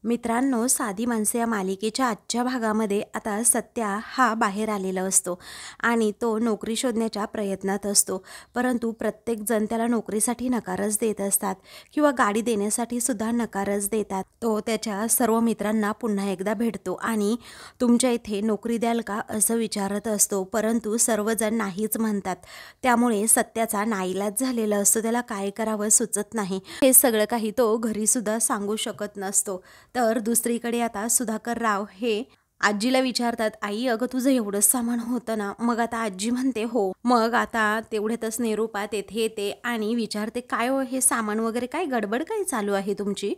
मित्रांनो, साधी माणसे या मालिकेच्या आजच्या भागामध्ये आता सत्या हा बाहेर आलेला असतो आणि तो नोकरी शोधण्याच्या प्रयत्नात असतो. परंतु प्रत्येकजण त्याला नोकरीसाठी नकारच देत असतात किंवा गाडी देण्यासाठी सुद्धा नकारच देतात. तो त्याच्या सर्व मित्रांना पुन्हा एकदा भेटतो आणि तुमच्या इथे नोकरी द्याल का असं विचारत असतो. परंतु सर्वजण नाहीच म्हणतात. त्यामुळे सत्याचा नाईलाज झालेला असतो. त्याला काय करावं सुचत नाही. हे सगळं काही तो घरी सुद्धा सांगू शकत नसतो. तर दुसरीकडे आता सुधाकर राव हे आजीला विचारतात, आई अगं तुझं एवढंच सामान होतं ना? मग आता आजी म्हणते हो. मग आता तेवढ्यातच निरूपा तेथे येते आणि विचारते, काय हो हे सामान वगैरे काय गडबड काय चालू आहे तुमची?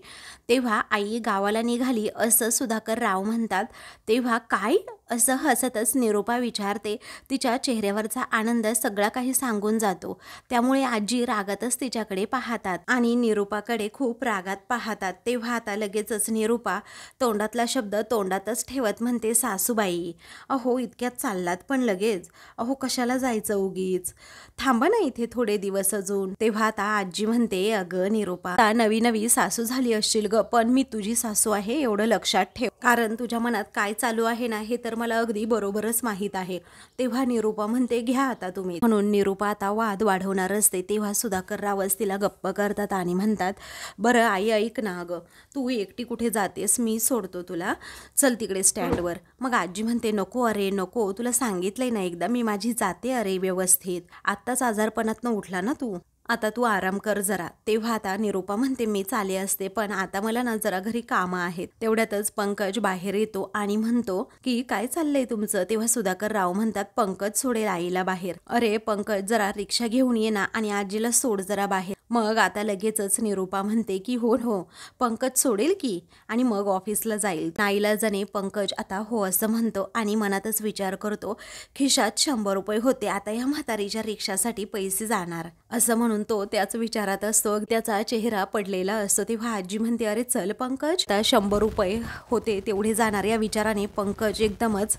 तेव्हा आई गावाला निघाली असं सुधाकर राव म्हणतात. तेव्हा काय असं हसतच निरूपा विचारते. तिच्या चेहऱ्यावरचा आनंद सगळा काही सांगून जातो. त्यामुळे आजी रागातच तिच्याकडे पाहतात आणि निरूपाकडे खूप रागात पाहतात. तेव्हा आता लगेचच निरूपा तोंडातला शब्द तोंडातच ठेवत म्हणते, सासूबाई अहो इतक्यात चाललात पण लगेच? अहो कशाला जायचं उगीच? थांबा ना इथे थोडे दिवस अजून. तेव्हा आता आजी म्हणते, अगं निरूपा आता नवी नवी सासू झाली असशील ग, पण मी तुझी सासू आहे एवढं लक्षात ठेव. कारण तुझ्या मनात काय चालू आहे ना हे तर मला अगदी बरोबरच माहीत आहे. तेव्हा निरूपा म्हणते, घ्या आता तुम्ही. म्हणून निरूपा आता वाद वाढवणार असते. तेव्हा सुधाकर रावच तिला गप्प करतात आणि म्हणतात, बरं आई ऐक ना, अगं तू एकटी कुठे जातेस? मी सोडतो तुला, चल तिकडे स्टँडवर. मग आजी म्हणते, नको अरे नको, तुला सांगितलंय ना एकदा मी माझी जाते अरे व्यवस्थित. आत्ताच आजारपणातनं उठला ना तू, आता तू आराम कर जरा. तेव्हा आता निरूपा म्हणते, मी चाले असते पण आता मला ना जरा घरी कामं आहेत. तेवढ्यातच पंकज बाहेर येतो आणि म्हणतो की काय चाललंय तुमचं? तेव्हा सुधाकर राव म्हणतात, पंकज सोडेल आईला बाहेर. अरे पंकज जरा रिक्षा घेऊन ये ना आणि आजीला सोड जरा बाहेर. मग आता लगेचच निरूपा म्हणते की हो हो पंकज सोडेल की आणि मग ऑफिसला जाईल. नाईलाजाने पंकज आता हो असं म्हणतो आणि मनातच विचार करतो, खिशात 100 रुपये होते, आता या म्हातारीच्या रिक्षासाठी पैसे जाणार असं म्हणून तो त्याच विचारात असतो. त्याचा चेहरा पडलेला असतो. तेव्हा आजी म्हणते, अरे चल पंकज, आता 100 रुपये होते तेवढे जाणार. या विचाराने पंकज एकदमच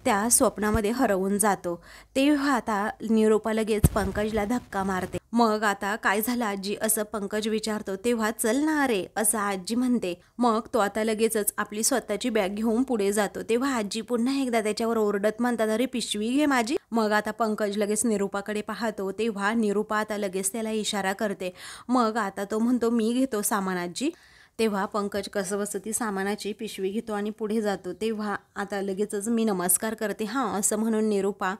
त्या स्वप्नामध्ये हरवून जातो. तेव्हा आता निरूपा लगेच पंकजला धक्का मारते. मग आता काय झालं आजी असं पंकज विचारतो. तेव्हा चल ना अरे असं आजी म्हणते. मग तो आता लगेचच आपली स्वतःची बॅग घेऊन पुढे जातो. तेव्हा आजी पुन्हा एकदा त्याच्यावर ओरडत म्हणतात, अरे पिशवी घे माझी. मग आता पंकज लगेच निरूपाकडे पाहतो. तेव्हा निरूपा आता लगेच त्याला इशारा करते. मग आता तो म्हणतो, मी घेतो सामान आजी. तेव्हा पंकज कसंबसं ती सामानाची पिशवी घेतो आणि पुढे जातो. तेव्हा आता लगेचच मी नमस्कार करते हां असं म्हणून निरूपा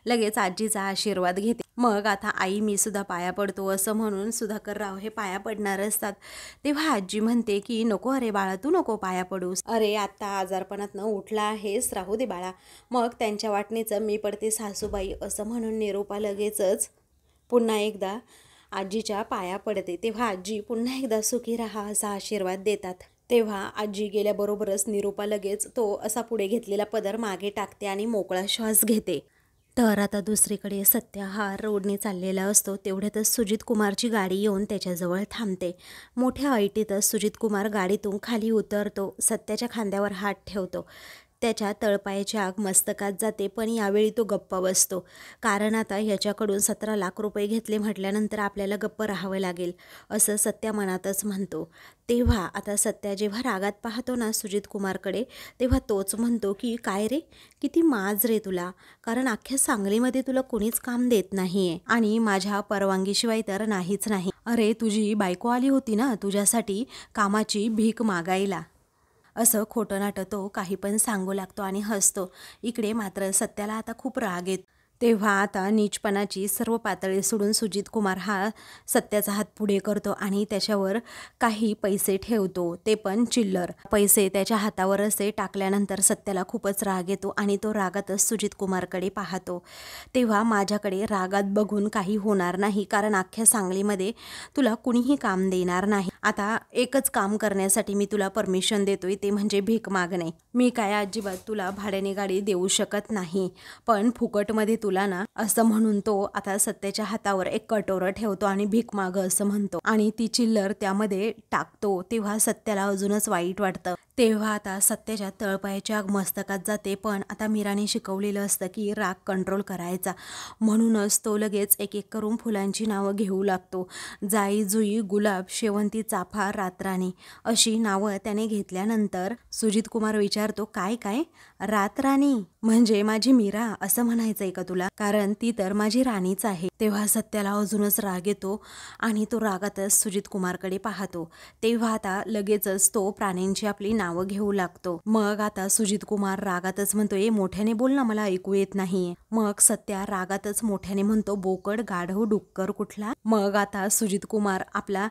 लगेच आजीचा आशीर्वाद घेते. मग आता आई मी सुद्धा पाया पडतो असं म्हणून सुधाकर राव हे पाया पडणार असतात. तेव्हा आजी म्हणते की नको अरे बाळा, तू नको पाया पडूस. अरे आत्ता आजारपणातनं उठला आहेस, राहू दे बाळा. मग त्यांच्या वाटणीचं मी पडते सासूबाई असं म्हणून निरूपा लगेचच पुन्हा एकदा आजीच्या पाया पडते. तेव्हा आजी पुन्हा एकदा सुखी राहा असा आशीर्वाद देतात. तेव्हा आजी गेल्याबरोबरच निरूपा लगेच तो असा पुढे घेतलेला पदर मागे टाकते आणि मोकळा श्वास घेते. तर आता दुसरीकडे सत्या हा रोडने चाललेला असतो. तेवढ्यातच सुजित कुमारची गाडी येऊन त्याच्याजवळ थांबते. मोठ्या ऐटीतच सुजित कुमार गाडीतून खाली उतरतो. सत्याच्या खांद्यावर हात ठेवतो. त्याच्या तळपायाची आग मस्तकात जाते. पण यावेळी तो गप्प बसतो. कारण आता ह्याच्याकडून 17 लाख रुपये घेतले म्हटल्यानंतर आपल्याला गप्प राहावं लागेल असं सत्या मनातच म्हणतो. तेव्हा आता सत्या जेव्हा रागात पाहतो ना सुजित कुमारकडे, तेव्हा तोच म्हणतो की काय रे, किती माज रे तुला. कारण अख्ख्या सांगलीमध्ये तुला कोणीच काम देत नाहीये आणि माझ्या परवानगीशिवाय तर नाहीच नाही. अरे तुझी बायको आली होती ना तुझ्यासाठी कामाची भीक मागायला. असं खोटं नाटं तो काही पण सांगू लागतो आणि हसतो. इकडे मात्र सत्याला आता खूप राग येतो. तेव्हा आता नीचपणाची सर्व पातळी सोडून सुजित कुमार हा सत्याचा हात पुढे करतो आणि त्याच्यावर काही पैसे ठेवतो, ते पण चिल्लर पैसे त्याच्या हातावर असे टाकल्यानंतर सत्याला खूपच राग येतो आणि तो रागातच सुजित कुमारकडे पाहतो. तेव्हा माझ्याकडे रागात बघून काही होणार नाही, कारण अख्ख्या सांगलीमध्ये तुला कुणीही काम देणार नाही. आता एकच काम करण्यासाठी मी तुला परमिशन देतोय, ते म्हणजे भीक मागणे. मी काय अजिबात तुला भाड्याने गाडी देऊ शकत नाही, पण फुकटमध्ये तुला ना असं म्हणून तो आता सत्याच्या हातावर एक कटोरं ठेवतो आणि भीक माग असं म्हणतो आणि ती चिल्लर त्यामध्ये टाकतो. तेव्हा सत्याला अजूनच वाईट वाटतं. तेव्हा आता सत्याच्या तळपायाच्या आग मस्तकात जाते. पण आता मीराने शिकवलेलं असतं की राग कंट्रोल करायचा, म्हणूनच तो लगेच एक एक करून फुलांची नावं घेऊ लागतो. जाई जुई, गुलाब, शेवंती, चाफा, रातराणी अशी नावं त्याने घेतल्यानंतर सुजित कुमार विचारतो, काय काय रातराणी म्हणजे माझी मीरा असं म्हणायचंय का तुला? कारण ती तर माझी राणीच आहे. तेव्हा सत्याला अजूनच राग येतो आणि तो रागातच सुजित कुमारकडे पाहतो. तेव्हा आता लगेचच तो प्राण्यांची आपली नावं घेऊ लागतो. मग आता सुजित कुमार रागातच म्हणतो, ए मोठ्याने बोल ना, मला ऐकू येत नाहीये. मग सत्या रागातच मोठ्याने म्हणतो, बोकड, गाढव, डुक्कर कुठला? मग आता सुजित कुमार आपला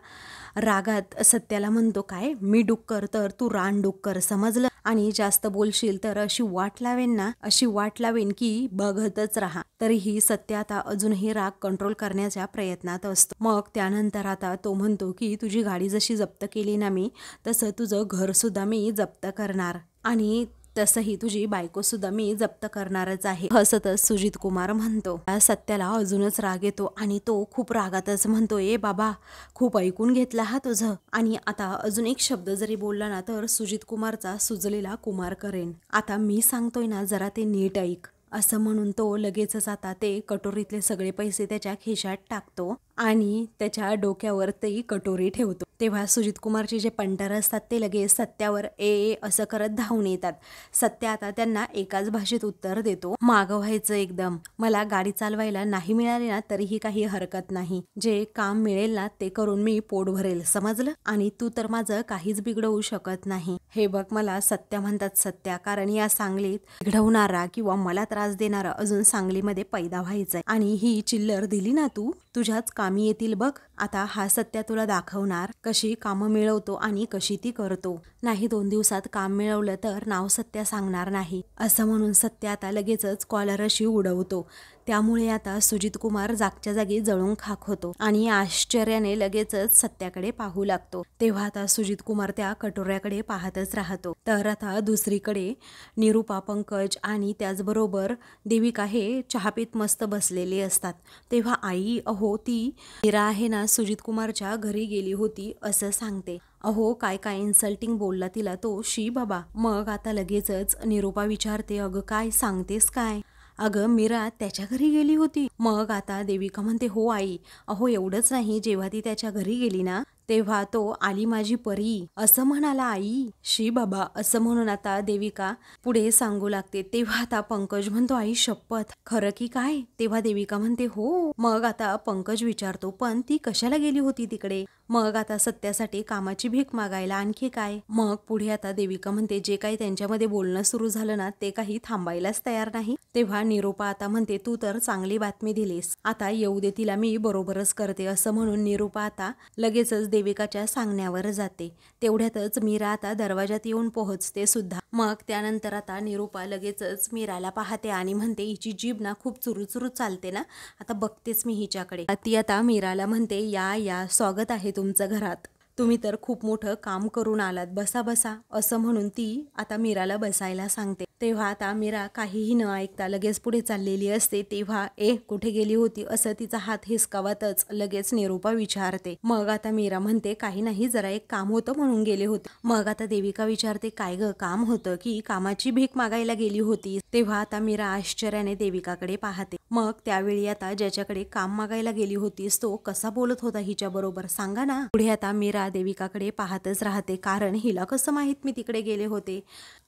रागात सत्याला म्हणतो, काय मी डुक्कर तर तू रान डुक्कर, समजलं? आणि जास्त बोलशील तर अशी वाट लावेन ना, अशी वाट लावेन की बघतच राहा. तरीही सत्य आता अजूनही राग कंट्रोल करण्याच्या प्रयत्नात असतो. मग त्यानंतर आता तो म्हणतो की तुझी गाडी जशी जप्त केली ना मी, तसं तुझं घर सुद्धा मी जप्त करणार आणि तसंही तुझी बायको सुद्धा मी जप्त करणारच आहे, हसतच सुजित कुमार म्हणतो. सत्याला अजूनच राग येतो आणि तो खूप रागातच म्हणतो, ए बाबा खूप ऐकून घेतला हा तुझं, आणि आता अजून एक शब्द जरी बोलला ना तर सुजित कुमारचा सुजलेला कुमार करेन. आता मी सांगतोय ना जरा ते नीट ऐक, असं म्हणून तो लगेचच आता ते कटोरीतले सगळे पैसे त्याच्या खिशात टाकतो आणि त्याच्या डोक्यावर ती कटोरी ठेवतो. तेव्हा सुजित कुमारचे जे पंटर असतात ते लगेच सत्यावर ए असं करत धावून येतात. सत्य आता त्यांना एकाच भाषेत उत्तर देतो, मागं व्हायचं एकदम. मला गाडी चालवायला नाही मिळाली ना तरीही काही हरकत नाही, जे काम मिळेल ना ते करून मी पोट भरेल, समजलं? आणि तू तर माझं काहीच बिघडवू शकत नाही. हे बघ, मला सत्या म्हणतात सत्या, कारण या सांगलीत बिघडवणारा किंवा मला त्रास देणारा अजून सांगलीमध्ये पैदा व्हायचाय, आणि ही चिल्लर दिली ना तू, तुझ्याच कामी येतील बघ. आता हा सत्या तुला दाखवणार कशी कामं मिळवतो आणि कशी ती करतो. नाही 2 दिवसात काम मिळवलं तर नाव सत्या सांगणार नाही, असं म्हणून सत्य आता लगेचच कॉलर अशी उडवतो. त्यामुळे आता सुजित कुमार जागच्या जागी जळून खाक होतो आणि आश्चर्याने लगेचच सत्याकडे पाहू लागतो. तेव्हा आता सुजित कुमार त्या कटोऱ्याकडे पाहतच राहतो. तर आता दुसरीकडे निरूपा, पंकज आणि त्याचबरोबर देविका हे चहा पीत मस्त बसलेले असतात. तेव्हा आई, अहो ती मीरा आहे ना सुजित कुमारच्या घरी गेली होती असं सांगते. अहो काय काय इन्सल्टिंग बोलला तिला तो, शी बाबा. मग आता लगेचच निरूपा विचारते, अगं काय सांगतेस काय? अगं मीरा त्याच्या घरी गेली होती? मग आता देविका म्हणते, हो आई. अहो एवढंच नाही, जेव्हा ती त्याच्या घरी गेली ना तेव्हा तो आली माझी परी असं म्हणाला आई. शी बाबा, असं म्हणून आता देविका पुढे सांगू लागते. तेव्हा आता पंकज म्हणतो, आई शपथ, खरं की काय? तेव्हा देविका म्हणते, हो. मग आता पंकज विचारतो, पण ती कशाला गेली होती तिकडे? मग आता सत्यासाठी कामाची भीक मागायला, आणखी काय? मग पुढे आता देविका म्हणते, जे काही त्यांच्यामध्ये बोलणं सुरू झालं ना ते काही थांबायलाच तयार नाही. तेव्हा निरूपा आता म्हणते, तू तर चांगली बातमी दिलीस, आता येऊ दे तिला, मी बरोबरच करते. असं म्हणून निरूपा आता लगेचच देविकाच्या सांगण्यावर जाते. तेवढ्यातच मीरा आता दरवाजात येऊन पोहोचते सुद्धा. मग त्यानंतर आता निरूपा लगेचच मीराला पाहते आणि म्हणते, हिची जीभ ना खूप चुरूचुरू चालते ना, आता बघतेच मी हिच्याकडे. ती आता मीराला म्हणते, या या, स्वागत आहे तुमचं घरात, तुम्ही तर खूप मोठं काम करून आलात, बसा बसा. असं म्हणून ती आता मीराला बसायला सांगते. तेव्हा आता मीरा काहीही न ऐकता लगेच पुढे चाललेली असते. तेव्हा कुठे गेली होती असं तिचा हात हिसकावतच लगेच निरूपा विचारते. मग आता मीरा म्हणते, काही नाही, जरा एक काम होतं म्हणून गेले होते. मग आता देविका विचारते, काय ग, काम होतं की कामाची भीक मागायला गेली होती? तेव्हा आता मीरा आश्चर्याने देविकाकडे पाहते. मग त्यावेळी आता ज्याच्याकडे काम मागायला गेली होतीस तो कसा बोलत होता हिच्या बरोबर, सांगा ना. पुढे आता मीरा देविकाकडे पाहतच राहते, कारण हिला कसं माहित मी तिकडे गेले होते,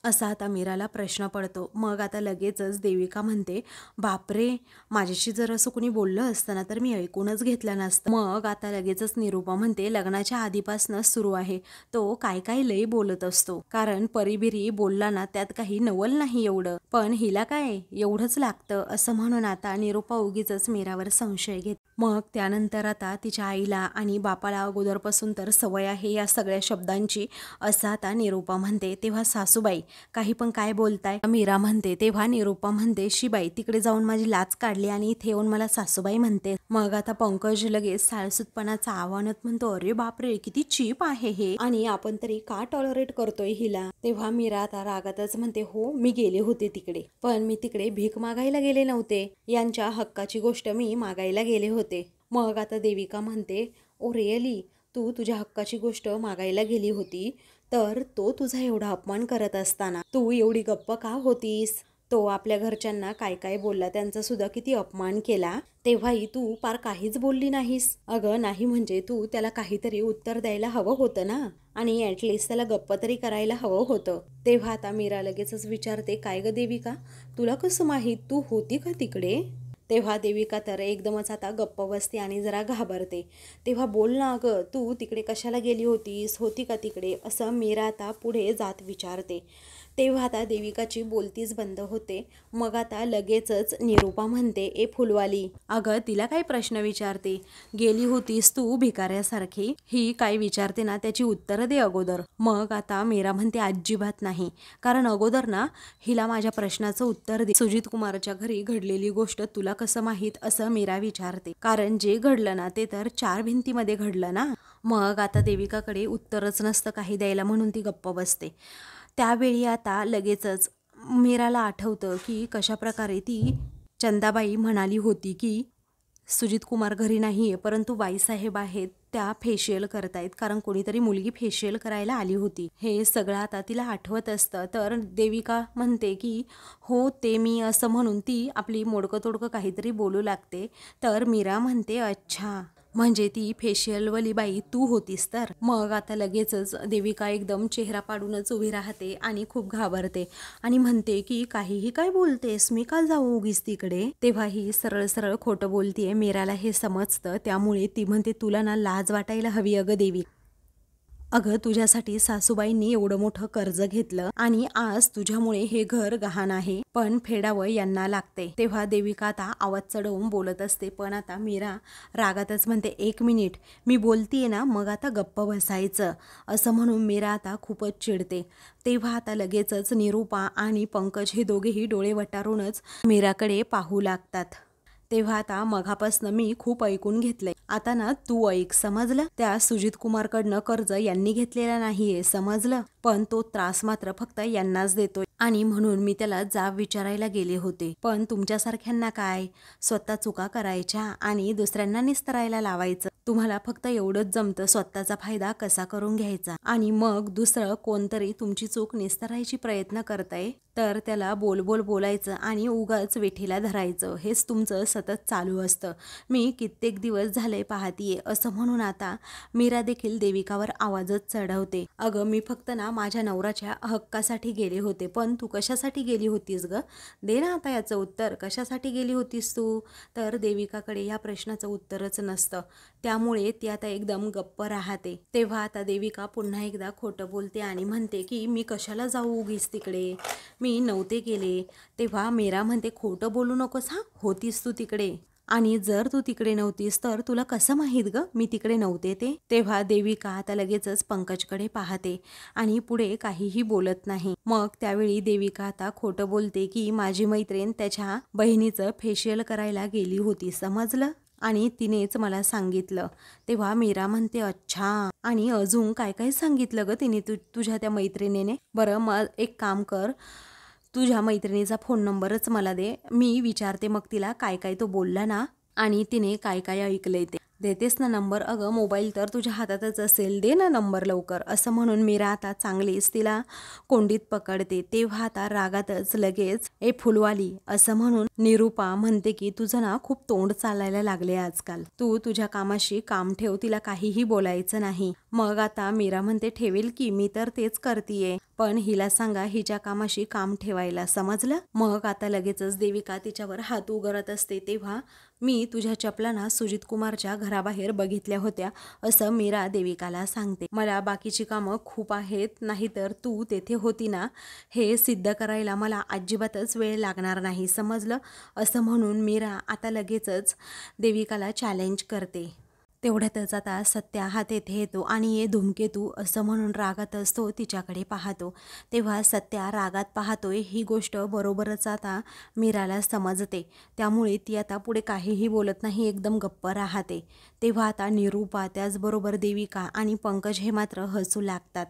असा आता मीराला प्रश्न पडतो. मग आता लगेचच देविका म्हणते, बापरे, माझ्याशी जर असं कुणी बोललं असतं ना तर मी ऐकूनच घेतलं नसतं. मग आता लगेचच निरूपा म्हणते, लग्नाच्या आधीपासूनच सुरू आहे, तो काय काय लई बोलत असतो, कारण परिबिरी बोलला ना त्यात काही नवल नाही एवढं, पण हिला काय एवढंच लागतं. असं म्हणून आता निरूपा उगीच मीरावर संशय घेते. मग त्यानंतर आता तिच्या आईला आणि बापाला अगोदरपासून तर सवय आहे या सगळ्या शब्दांची, असं आता निरूपा म्हणते. तेव्हा सासूबाई, काही पण काय बोलताय? मीरा म्हणते. तेव्हा निरूपा म्हणते, शिबाई, तिकडे जाऊन माझी लाच काढली आणि इथे येऊन मला सासूबाई म्हणते. मग आता पंकज लगेच साळसूतपणाचा आव्हानात म्हणतो, अरे बापरे, किती चीप आहे हे, आणि आपण तरी का टॉलरेट करतोय हिला? तेव्हा मीरा आता रागातच म्हणते, हो मी गेले होते तिकडे, पण मी तिकडे भीक मागायला गेले नव्हते, यांच्या हक्काची गोष्ट मी मागायला गेले होते. मग आता देविका म्हणते, ओ रिअली, तू तुझ्या हक्काची गोष्ट मागायला गेली होती? तर तो तुझा एवढा अपमान करत असताना तू एवढी गप्प का होतीस? तो आपल्या घरच्यांना काय काय बोलला, त्यांचा सुद्धा किती अपमान केला, तेव्हाही तू पार काहीच बोलली नाहीस. अगं नाही म्हणजे तू त्याला काहीतरी उत्तर द्यायला हवं होतं ना, आणि ॲटलिस्ट त्याला गप्प तरी करायला हवं होतं. तेव्हा आता मीरा लगेचच विचारते, काय ग देविका, तुला कसं माहीत, तू होती का तिकडे? तेव्हा देविका तर एकदमच आता गप्प बसते आणि जरा घाबरते. तेव्हा बोल ना अगं, तू तिकडे कशाला गेली होतीस, होती का तिकडे, असं मीरा आता पुढे जात विचारते. तेव्हा आता देविकाची बोलतीच बंद होते. मग आता लगेचच निरूपा म्हणते, ए फुलवाली, अगं तिला काय प्रश्न विचारते, गेली होतीस तू भिकाऱ्यासारखी, ही काय विचारते ना त्याची उत्तरं दे अगोदर. मग आता मीरा म्हणते, अजिबात नाही, कारण अगोदर ना हिला माझ्या प्रश्नाचं उत्तर दे. सुजित कुमारच्या घरी घडलेली गोष्ट तुला कसं माहीत, असं मीरा विचारते. कारण जे घडलं ना ते तर 4 भिंतीमध्ये घडलं ना. मग आता देविकाकडे उत्तरच नसतं काही द्यायला, म्हणून ती गप्प बसते. त्यावेळी आता लगेचच मीराला आठवतं की कशाप्रकारे ती चंदाबाई म्हणाली होती की सुजित कुमार घरी नाही आहे, परंतु बाईसाहेब आहेत, त्या फेशियल करतायत, कारण कोणीतरी मुलगी फेशियल करायला आली होती. हे सगळं आता तिला आठवत असतं. तर देविका म्हणते की हो ते मी, असं म्हणून ती आपली मोडकं तोडकं काहीतरी बोलू लागते. तर मीरा म्हणते, अच्छा म्हणजे ती फेशियलवाली बाई तू होतीस तर. मग आता लगेचच देविका एकदम चेहरा पाडूनच उभी राहते आणि खूप घाबरते आणि म्हणते की काहीही काय बोलतेस, मी का जाऊ उगीच तिकडे. तेव्हा ही सरळ सरळ खोटं बोलतीये. मीराला हे समजतं, त्यामुळे ती म्हणते, तुला ना लाज वाटायला हवी अगं देवी. अगं तुझ्यासाठी सासूबाईंनी एवढं मोठं कर्ज घेतलं आणि आज तुझ्यामुळे हे घर गहाण आहे, पण फेडावं यांना लागते. तेव्हा देविका आता आवाज चढवून बोलत असते, पण आता मीरा रागातच म्हणते, 1 मिनिट मी बोलतीये ना, मग आता गप्प बसायचं, असं म्हणून मीरा आता खूपच चिडते. तेव्हा आता लगेचच निरूपा आणि पंकज हे दोघेही डोळे वटारूनच मीराकडे पाहू लागतात. तेव्हा आता मघापासनं मी खूप ऐकून घेतलंय, आता ना तू ऐक, समजलं. त्या सुजित कुमारकडनं कर्ज यांनी घेतलेला नाहीये, समजलं, पण तो त्रास मात्र फक्त यांनाच देतोय, आणि म्हणून मी त्याला जाब विचारायला गेले होते. पण तुमच्यासारख्यांना काय, स्वतः चुका करायच्या आणि दुसऱ्यांना निस्तरायला लावायचं. तुम्हाला फक्त एवढंच जमतं, स्वतःचा फायदा कसा करून घ्यायचा, आणि मग दुसरं कोणतरी तुमची चूक निस्तरायची प्रयत्न करतंय तर त्याला बोल बोलायचं आणि उगाच वेठीला धरायचं. हेच तुमचं सतत चालू असतं. मी कित्येक दिवस झाले पाहतीये, असं म्हणून आता मीरा देखील देविकावर आवाजच चढवते. अगं मी फक्त ना माझ्या नवऱ्याच्या हक्कासाठी गेले होते. पण तू कशासाठी गेली होतीस ग, दे ना आता याचं उत्तर, कशासाठी गेली होतीस तू. तर देविकाकडे या प्रश्नाचं उत्तरच नसतं, त्यामुळे ती आता एकदम गप्प राहते. तेव्हा आता देविका पुन्हा एकदा खोटं बोलते आणि म्हणते की मी कशाला जाऊ उगीच तिकडे, मी नव्हते गेले. तेव्हा मीरा म्हणते, खोटं बोलू नकोस हा, होतीस तू तिकडे, आणि जर तू तिकडे नव्हतीस तर तुला कसं माहीत ग मी तिकडे नव्हते ते. तेव्हा देविका आता लगेचच पंकजकडे पाहते आणि पुढे काहीही बोलत नाही. मग त्यावेळी देविका आता खोटं बोलते की माझी मैत्रीण त्याच्या बहिणीचं फेशियल करायला गेली होती, समजलं, आणि तिनेच मला सांगितलं. तेव्हा मीरा म्हणते, अच्छा, आणि अजून काय काय सांगितलं ग तिने तुझ्या त्या मैत्रिणीने. बरं मग एक काम कर, तुझ्या मैत्रिणीचा फोन नंबरच मला दे, मी विचारते मग तिला काय काय तो बोलला ना आणि तिने काय काय ऐकलंय ते. देतेस ना नंबर? अगं मोबाईल तर तुझ्या हातातच असेल, दे ना नंबर लवकर, असं म्हणून मीरा आता चांगलीच तिला कोंडीत पकडते. तेव्हा आता रागातच लगेच, ए फुलवाली, असं म्हणून निरूपा म्हणते की तुझं ना खूप तोंड चालायला लागले आजकाल, तू तुझ्या कामाशी काम ठेव, तिला काहीही बोलायचं नाही. मग आता मीरा म्हणते, ठेवेल की, मी तर तेच करतीये, पण हिला सांगा हिच्या कामाशी काम ठेवायला, समजलं. मग आता लगेचच देविका तिच्यावर हात उगारत असते. तेव्हा मी तुझ्या चपला ना सुजित कुमारच्या घराबाहेर बघितल्या होत्या, असं मीरा देविकाला सांगते. मला बाकीची कामं खूप आहेत, नाहीतर तू तेथे होती ना हे सिद्ध करायला मला अजिबातच वेळ लागणार नाही, समजलं, असं म्हणून मीरा आता लगेचच देविकाला चॅलेंज करते. तेवढ्यातच आता सत्या हा तेथे येतो आणि ये धूमकेतू, असं म्हणून रागात असतो तिच्याकडे पाहतो. तेव्हा सत्या रागात पाहतोय ही गोष्ट बरोबरच आता मीराला समजते, त्यामुळे ती आता पुढे काहीही बोलत नाही, एकदम गप्प राहते. तेव्हा आता निरूपा, त्याचबरोबर देविका आणि पंकज हे मात्र हसू लागतात.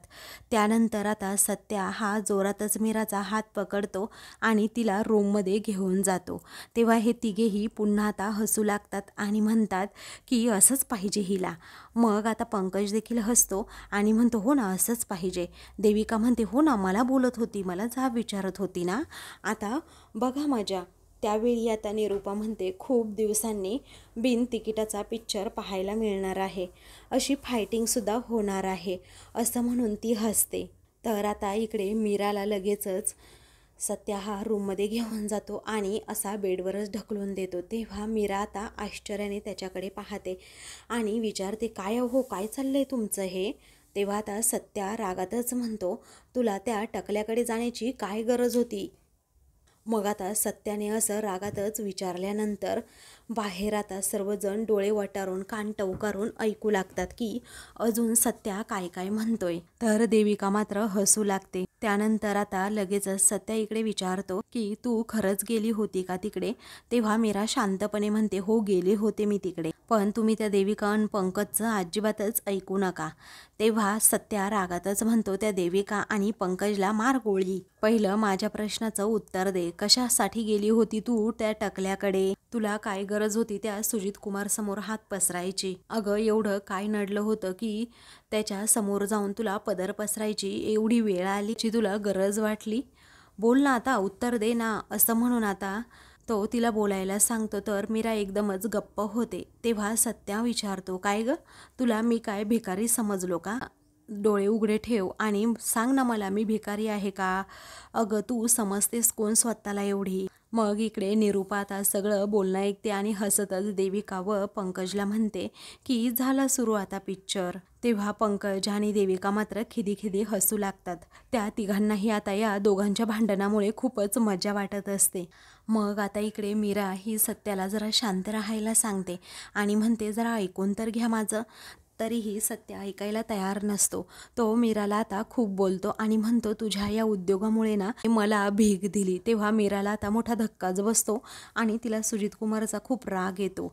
त्यानंतर आता सत्या हा जोरातच मीराचा हात पकडतो आणि तिला रूममध्ये घेऊन जातो. तेव्हा हे तिघेही पुन्हा आता हसू लागतात आणि म्हणतात की असंच पाहिजे पाहिजे हिला. मग आता पंकज देखील हसतो आणि म्हणतो हो ना असंच पाहिजे. देविका म्हणते हो ना मला बोलत होती, मला जाब विचारत होती ना, आता बघा मजा. त्यावेळी आता निरूपा म्हणते खूप दिवसांनी बिन तिकिटाचा पिक्चर पाहायला मिळणार आहे, अशी फायटिंगसुद्धा होणार आहे असं म्हणून ती हसते. तर आता इकडे मीराला लगेचच सत्या हा रूममध्ये घेऊन जातो आणि असा बेडवरच ढकलून देतो. तेव्हा मीरा आता आश्चर्याने त्याच्याकडे पाहते आणि विचारते काय हो काय चाललंय तुमचं हे. तेव्हा आता सत्या रागातच म्हणतो तुला त्या टकल्याकडे जाण्याची काय गरज होती. मग आता सत्याने असं रागातच विचारल्यानंतर बाहेर आता सर्वजण डोळे वटारून कान टवकारून ऐकू लागतात की अजून सत्या काय काय म्हणतोय. तर देविका मात्र हसू लागते. त्यानंतर आता लगेचच सत्या इकडे विचारतो की तू खरंच गेली होती का तिकडे. तेव्हा मीरा शांतपणे म्हणते हो गेले होते मी तिकडे, पण तुम्ही त्या देविका आणि पंकजचं अजिबातच ऐकू नका. तेव्हा सत्या रागातच म्हणतो त्या देविका आणि पंकजला मार गोळी. पहिलं माझ्या प्रश्नाचं उत्तर दे, कशासाठी गेली होती तू त्या टकल्याकडे. तुला काय गरज होती त्या सुजित कुमार समोर हात पसरायची. अगं एवढं काय नडलं होतं की त्याच्या समोर जाऊन तुला पदर पसरायची एवढी वेळ आली, तुला गरज वाटली. बोल ना आता, उत्तर दे ना. असं म्हणून आता तो तिला बोलायला सांगतो. तर मीरा एकदमच गप्प होते. तेव्हा सत्या विचारतो काय ग, तुला मी काय भिकारी समजलो का. डोळे उघडे ठेव आणि सांग ना मला मी भिकारी आहे का. अगं तू समजतेस कोण स्वतःला एवढी. मग इकडे निरूपा आता सगळं बोलणं ऐकते आणि हसतच देविका व पंकजला म्हणते की झाला सुरू आता पिक्चर. तेव्हा पंकज आणि देविका मात्र खिदी हसू लागतात. त्या तिघांनाही आता या दोघांच्या भांडणामुळे खूपच मजा वाटत असते. मग आता इकडे मीरा ही सत्याला जरा शांत राहायला सांगते आणि म्हणते जरा ऐकून तर घ्या माझं. तरीही सत्य ऐकायला तयार नसतो. तो मीराला आता खूप बोलतो आणि म्हणतो तुझ्या या उद्योगामुळे ना मला भीक दिली. तेव्हा मीराला आता मोठा धक्काच बसतो आणि तिला सुजित कुमारचा खूप राग येतो.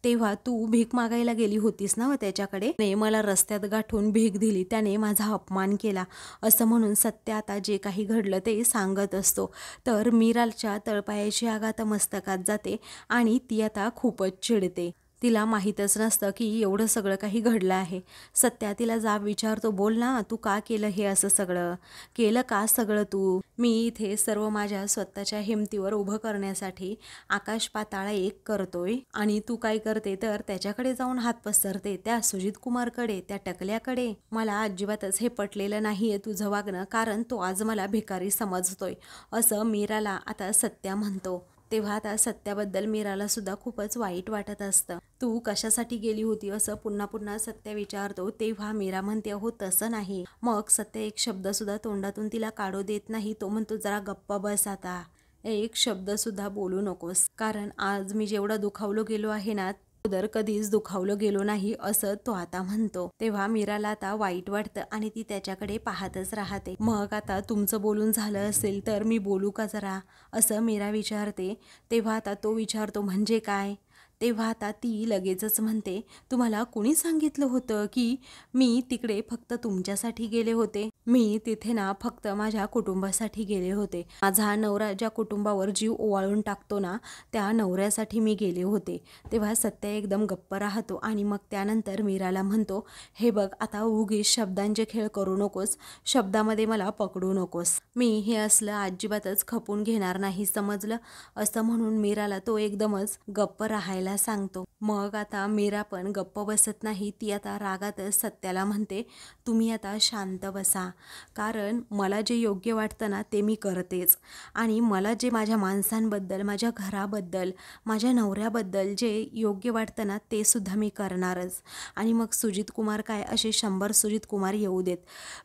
तेव्हा तू भीक मागायला गेली होतीस ना त्याच्याकडे, मला रस्त्यात गाठून भीक दिली, त्याने माझा अपमान केला असं म्हणून सत्य आता जे काही घडलं ते सांगत असतो. तर मीराच्या तळपायाची आग आता मस्तकात जाते आणि ती आता खूपच चिडते. तिला माहीतच नसतं की एवढं सगळं काही घडलं आहे. सत्या तिला जाब विचारतो बोल ना तू का केलं हे, असं सगळं केलं का सगळं तू. मी इथे सर्व माझ्या स्वतःच्या हिमतीवर उभं करण्यासाठी आकाश पाताळ एक करतोय आणि तू काय करते तर त्याच्याकडे जाऊन हात पसरते, त्या सुजित कुमारकडे, त्या टकल्याकडे. मला अजिबातच हे पटलेलं नाहीये तुझं वागणं, कारण तो आज मला भिकारी समजतोय असं मीराला आता सत्या म्हणतो. तेव्हा आता सत्याबद्दल मीराला सुद्धा खूपच वाईट वाटत असतं. तू कशासाठी गेली होती असं पुन्हा पुन्हा सत्या विचारतो. तेव्हा मीरा म्हणते हो तसं नाही. मग सत्या एक शब्द सुद्धा तोंडातून तिला काढू देत नाही. तो म्हणतो जरा गप्प बस आता, एक शब्द सुद्धा बोलू नकोस, कारण आज मी जेवढं दुखावलो गेलो आहे ना तर कधीच दुखावलं गेलो नाही असं तो आता म्हणतो. तेव्हा मीराला आता वाईट वाटतं आणि ती त्याच्याकडे पाहतच राहते. मग आता तुमचं बोलून झालं असेल तर मी बोलू का जरा, असं मीरा विचारते. तेव्हा आता तो विचारतो म्हणजे काय. तेव्हा आता ती लगेचच म्हणते तुम्हाला कोणी सांगितलं होतं की मी तिकडे फक्त तुमच्यासाठी गेले होते. मी तिथे ना फक्त माझ्या कुटुंबासाठी गेले होते. माझा नवरा ज्या कुटुंबावर जीव ओवाळून टाकतो ना त्या नवऱ्यासाठी मी गेले होते. तेव्हा सत्य एकदम गप्प राहतो आणि मग त्यानंतर मीराला म्हणतो हे बघ आता उगीच शब्दांचे खेळ करू नकोस, शब्दामध्ये मला पकडू नकोस, मी हे असलं अजिबातच खपून घेणार नाही समजलं. असं म्हणून मीराला तो एकदमच गप्प राहायला सांगतो. मग आता मीरा पण गप्प बसत नाही. ती आता रागातच सत्याला म्हणते तुम्ही आता शांत बसा, कारण मला जे योग्य वाटतं ना ते मी करतेच आणि मला जे माझ्या माणसांबद्दल, माझ्या घराबद्दल, माझ्या नवऱ्याबद्दल जे योग्य वाटतं ना ते सुद्धा मी करणारच. आणि मग सुजित कुमार काय असे 100 सुजित कुमार येऊ देत,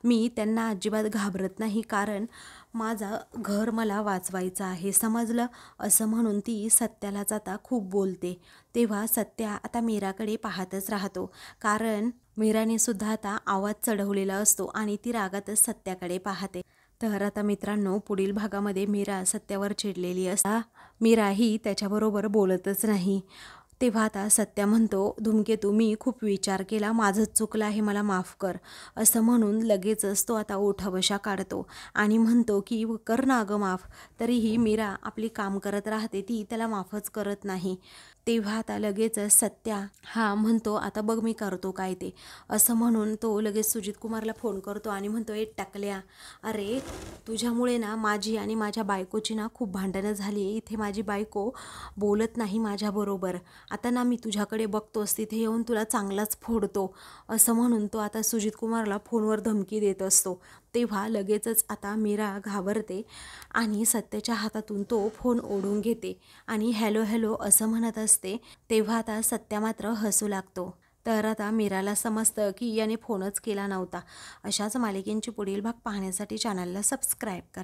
मी त्यांना अजिबात घाबरत नाही, कारण माझं घर मला वाचवायचं आहे समजलं. असं म्हणून ती सत्यालाच आता खूप बोलते. तेव्हा सत्या आता मीराकडे पाहतच राहतो, कारण मीराने सुद्धा आता आवाज चढवलेला असतो आणि ती रागातच सत्याकडे पाहते. तर आता मित्रांनो पुढील भागामध्ये मीरा सत्यावर चिडलेली असता मीरा ही त्याच्याबरोबर बोलतच नाही. तेव्हा आता सत्या म्हणतो, धूमकेतू मी खूप विचार केला, माझंच चुकलं आहे, मला माफ कर. असं म्हणून लगेचच तो आता ओठाबशा काढतो आणि म्हणतो की कर ना अगं माफ. तरीही मीरा आपली काम करत राहते, ती त्याला माफच करत नाही. तेव्हा आता लगेचच सत्या हा म्हणतो, आता बघ मी करतो काय ते. असं म्हणून तो लगेच सुजित कुमारला फोन करतो आणि म्हणतो, ए टकल्या, अरे तुझ्यामुळे ना माझी आणि माझ्या बायकोची ना खूप भांडणं झाली आहे. इथे माझी बायको बोलत नाही माझ्याबरोबर. आता ना मी तुझ्याकडे बघतोस, तिथे येऊन तुला चांगलाच फोडतो. असं म्हणून तो आता सुजित कुमारला फोनवर धमकी देत असतो. तेव्हा लगेचच आता मीरा घाबरते आणि सत्याच्या हातातून तो फोन ओढून घेते आणि हॅलो हॅलो असं म्हणत असते. तेव्हा आता सत्या मात्र हसू लागतो. तर आता मीराला समजतं की याने फोनच केला नव्हता. अशाच मालिकेंची पुढील भाग पाहण्यासाठी चॅनलला सबस्क्राईब करा.